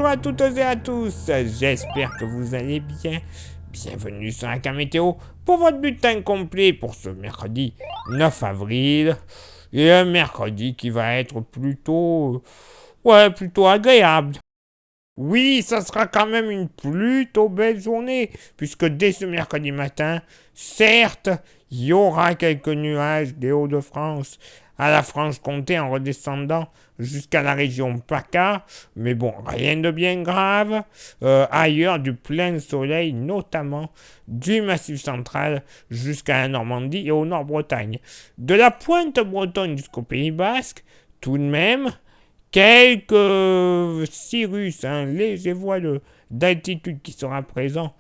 Bonjour à toutes et à tous, j'espère que vous allez bien. Bienvenue sur la carte météo pour votre bulletin complet pour ce mercredi 9 avril. Et un mercredi qui va être plutôt agréable. Oui, ça sera quand même une plutôt belle journée, puisque dès ce mercredi matin, certes, il y aura quelques nuages des Hauts-de-France à la Franche-Comté en redescendant jusqu'à la région PACA, mais bon, rien de bien grave. Ailleurs, du plein soleil, notamment du Massif central jusqu'à la Normandie et au Nord-Bretagne. De la pointe bretonne jusqu'au Pays basque, tout de même, quelques cirrus, un léger voile d'altitude qui sera présent.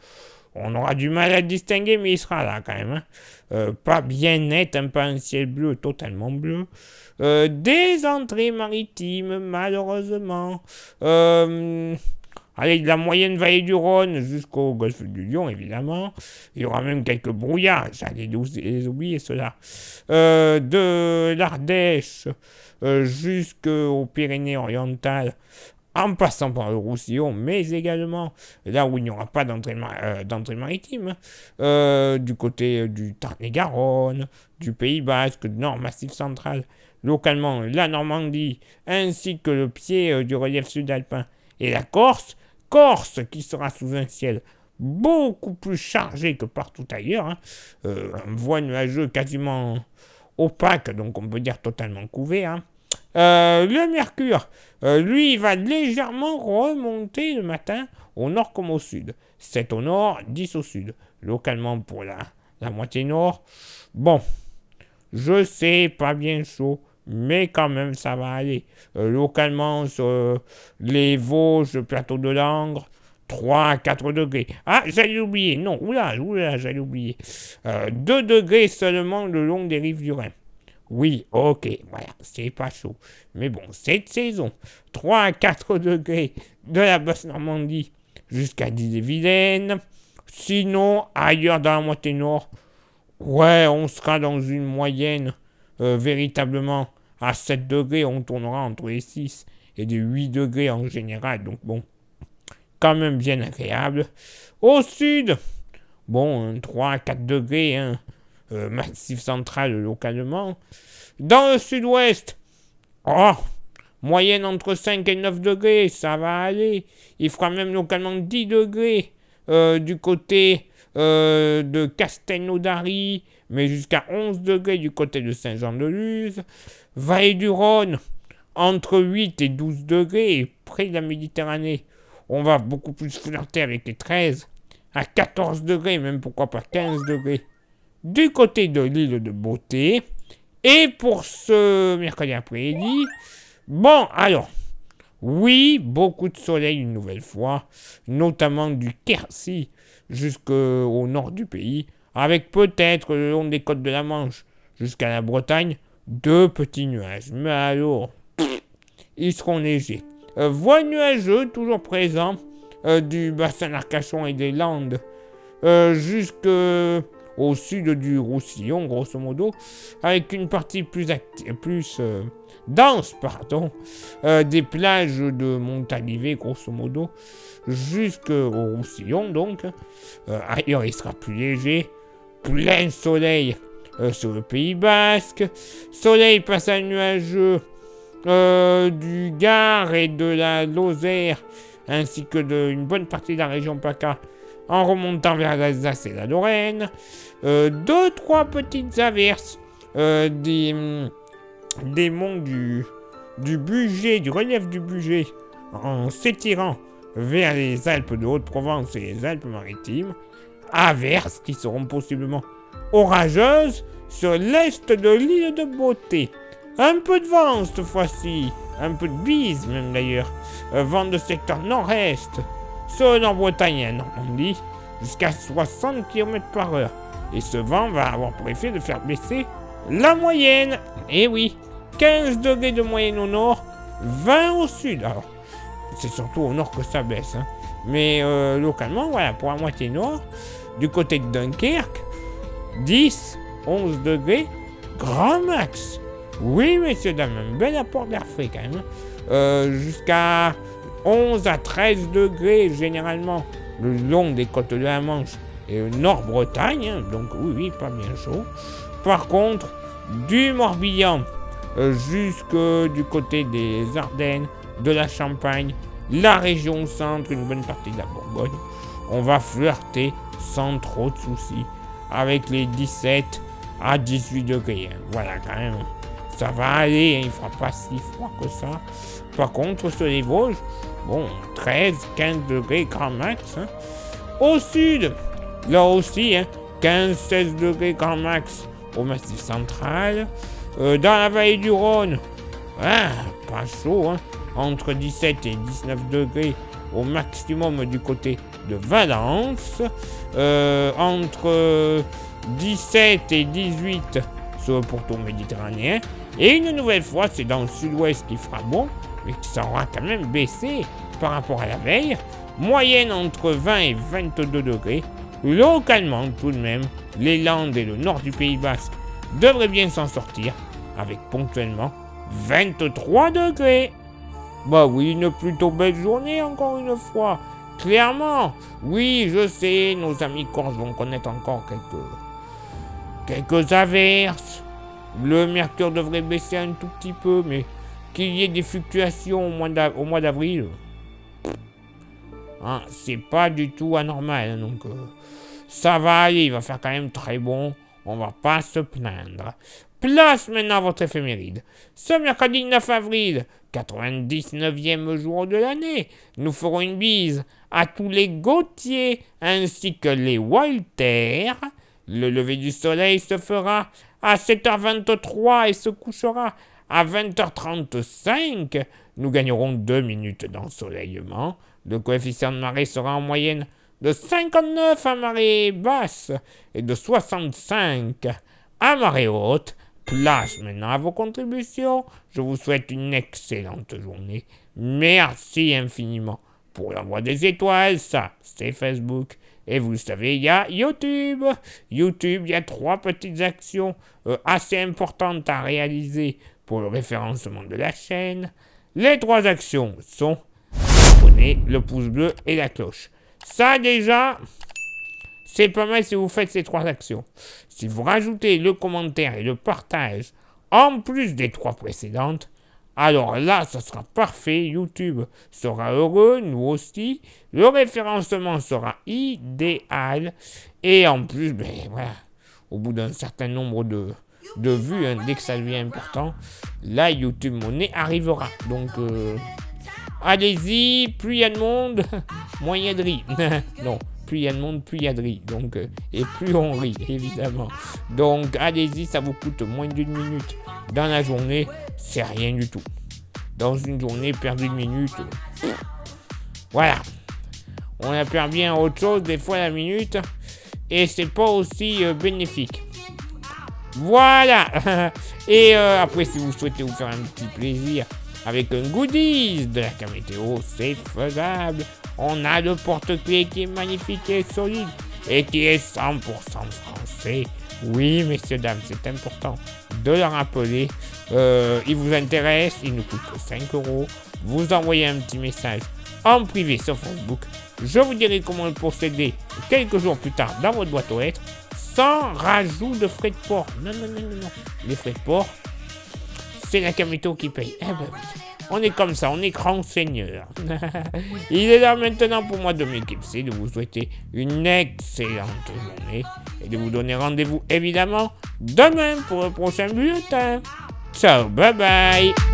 On aura du mal à distinguer, mais il sera là quand même. Pas bien net, un peu un ciel bleu, totalement bleu. Des entrées maritimes, malheureusement. Allez, de la moyenne vallée du Rhône jusqu'au golfe du Lion, évidemment. Il y aura même quelques brouillards, j'allais les oublier ceux-là. De l'Ardèche jusqu'aux Pyrénées-Orientales, en passant par le Roussillon, mais également là où il n'y aura pas d'entrée maritime, du côté du Tarn-et-Garonne, du Pays basque, du Nord Massif central, localement la Normandie, ainsi que le pied du relief sud-alpin et la Corse qui sera sous un ciel beaucoup plus chargé que partout ailleurs, un voile nuageux quasiment opaque, donc on peut dire totalement couvert. Le mercure, lui, va légèrement remonter le matin au nord comme au sud. 7 au nord, 10 au sud. Localement pour la moitié nord. Bon, je sais, pas bien chaud, mais quand même ça va aller. Localement sur les Vosges, le plateau de Langres, 3 à 4 degrés. Ah, j'allais oublier, non, oula, j'allais oublier. 2 degrés seulement le long des rives du Rhin. Oui, ok, voilà, c'est pas chaud. Mais bon, cette saison, 3 à 4 degrés de la basse Normandie jusqu'à l'île-et-Vilaine. Sinon, ailleurs dans la moitié nord, ouais, on sera dans une moyenne véritablement à 7 degrés. On tournera entre les 6 et les 8 degrés en général. Donc bon, quand même bien agréable. Au sud, bon, 3 à 4 degrés, Massif central localement. Dans le sud-ouest, moyenne entre 5 et 9 degrés, ça va aller. Il fera même localement 10 degrés du côté de Castelnaudary, mais jusqu'à 11 degrés du côté de Saint-Jean-de-Luz. Vallée du Rhône, entre 8 et 12 degrés, et près de la Méditerranée, on va beaucoup plus flirter avec les 13 à 14 degrés, même pourquoi pas 15 degrés. Du côté de l'île de Beauté. Et pour ce mercredi après-midi, bon, alors, oui, beaucoup de soleil une nouvelle fois, notamment du Quercy jusqu'au nord du pays, avec peut-être le long des côtes de la Manche jusqu'à la Bretagne, 2 petits nuages. Mais alors, ils seront légers. Voile nuageux, toujours présent, du bassin d'Arcachon et des Landes, jusqu'au sud du Roussillon, grosso modo, avec une partie plus dense, des plages de Montalivet, grosso modo, jusqu'au Roussillon, donc. Ailleurs, il sera plus léger, plein soleil sur le Pays basque, soleil passage nuageux du Gard et de la Lozère, ainsi que d'une bonne partie de la région PACA, en remontant vers l'Alsace et la Lorraine. 2-3 petites averses des monts du Bugey, du relief du Bugey, en s'étirant vers les Alpes de Haute-Provence et les Alpes-Maritimes. Averses qui seront possiblement orageuses sur l'est de l'île de Beauté. Un peu de vent cette fois-ci, un peu de bise même d'ailleurs. Vent de secteur nord-est, sur le Nord-Bretagne et la Normandie, jusqu'à 60 km/h. Et ce vent va avoir pour effet de faire baisser la moyenne. Et oui, 15 degrés de moyenne au nord, 20 au sud. Alors, c'est surtout au nord que ça baisse. Mais localement, voilà, pour la moitié nord, du côté de Dunkerque, 10, 11 degrés, grand max. Oui, messieurs, dames, un bel apport d'air frais quand même. Jusqu'à 11 à 13 degrés généralement le long des côtes de la Manche et le Nord-Bretagne, hein, donc oui, pas bien chaud. Par contre, du Morbihan jusque du côté des Ardennes, de la Champagne, la région centre, une bonne partie de la Bourgogne, on va flirter sans trop de soucis avec les 17 à 18 degrés. Hein. Voilà, quand même, ça va aller, hein, il ne fera pas si froid que ça. Par contre, sur les Vosges, bon, 13, 15 degrés grand max. Hein. Au sud, là aussi, hein, 15, 16 degrés grand max au Massif central. Dans la vallée du Rhône, hein, pas chaud, hein, entre 17 et 19 degrés au maximum du côté de Valence. Entre 17 et 18 sur le pourtour méditerranéen. Et une nouvelle fois, c'est dans le sud-ouest qu'il fera bon, mais qui ça aura quand même baissé par rapport à la veille. Moyenne entre 20 et 22 degrés. Localement, tout de même, les Landes et le nord du Pays Basque devraient bien s'en sortir, avec ponctuellement 23 degrés. Bah oui, une plutôt belle journée encore une fois. Clairement, oui, je sais, nos amis corses vont connaître encore quelques averses. Le mercure devrait baisser un tout petit peu, mais qu'il y ait des fluctuations au mois d'avril, hein, c'est pas du tout anormal. Hein, donc, ça va aller, il va faire quand même très bon. On va pas se plaindre. Place maintenant à votre éphéméride. Ce mercredi 9 avril, 99e jour de l'année, nous ferons une bise à tous les Gauthier ainsi que les Walter. Le lever du soleil se fera à 7h23 et se couchera à 20h35. Nous gagnerons 2 minutes d'ensoleillement. Le coefficient de marée sera en moyenne de 59 à marée basse et de 65 à marée haute. Place maintenant à vos contributions. Je vous souhaite une excellente journée. Merci infiniment pour l'envoi des étoiles. Ça, c'est Facebook. Et vous le savez, il y a YouTube. YouTube, il y a 3 petites actions assez importantes à réaliser pour le référencement de la chaîne. Les 3 actions sont abonner, le pouce bleu et la cloche. Ça déjà, c'est pas mal si vous faites ces 3 actions. Si vous rajoutez le commentaire et le partage en plus des 3 précédentes, alors là, ça sera parfait. YouTube sera heureux, nous aussi. Le référencement sera idéal. Et en plus, ben voilà, au bout d'un certain nombre de vues, hein, dès que ça devient important, là, YouTube Monnaie arrivera. Donc, allez-y, plus il y a de monde, moins il y a de riz. Non. Plus il y a de monde, plus il y a de riz. Donc, et plus on rit, évidemment. Donc, allez-y, ça vous coûte moins d'1 minute dans la journée. C'est rien du tout. Dans une journée, perdre 1 minute, voilà. On a perdu bien autre chose, des fois, la minute. Et c'est pas aussi bénéfique. Voilà. Et après, si vous souhaitez vous faire un petit plaisir avec un goodies de la Camétéo, c'est faisable. On a le porte-clés qui est magnifique et solide et qui est 100% français. Oui, messieurs, dames, c'est important de le rappeler. Il vous intéresse, il ne coûte que 5 €. Vous envoyez un petit message en privé sur Facebook. Je vous dirai comment le posséder quelques jours plus tard dans votre boîte aux lettres sans rajout de frais de port. Non. Les frais de port, c'est la Camétéo qui paye. Eh ben oui. On est comme ça, on est grand seigneur. Il est là maintenant pour moi de m'éclipser, de vous souhaiter une excellente journée et de vous donner rendez-vous évidemment demain pour le prochain bulletin. Ciao, bye bye.